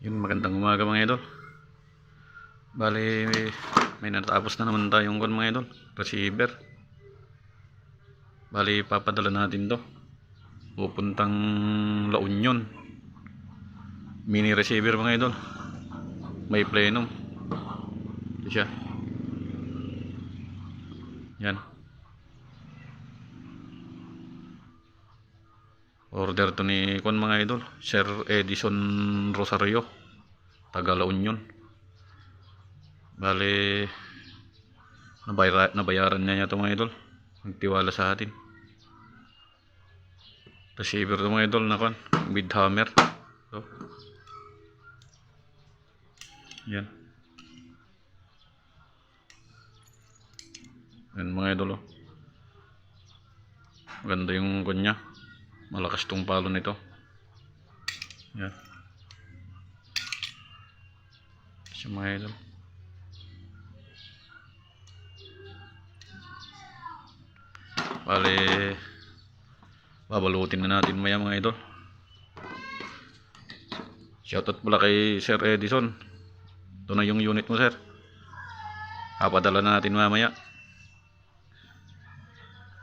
Yun, magandang umaga mga idol. Bali, may natapos na naman tayong mga idol, receiver. Bali, papadala natin to pupuntang La Union. Mini receiver mga idol, may plenum. Ito siya. Yan, order to ni mga idol, Sir Edison Rosario, taga La Union. Bali, nabayaran niya ito mga idol, nagtiwala sa atin. Receiver to mga idol na with hammer. So, yan. Yan mga idol, oh. Maganda yung kanya, malakas tong palo nito. Yan siya mga idol. Bali, babalutin na natin maya mga idol. Shoutout pala kay Sir Edison. Ito na yung unit mo, sir. Papadala na natin mamaya.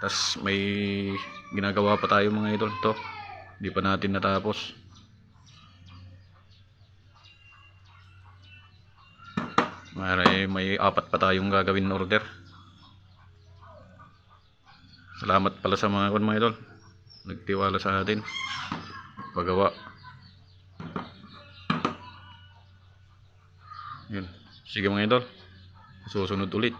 Tas may ginagawa pa tayo mga idol. Ito, hindi pa natin natapos. May apat pa tayong gagawin na order. Salamat pala sa mga idol, nagtiwala sa atin paggawa. Yun, sige mga idol, susunod ulit.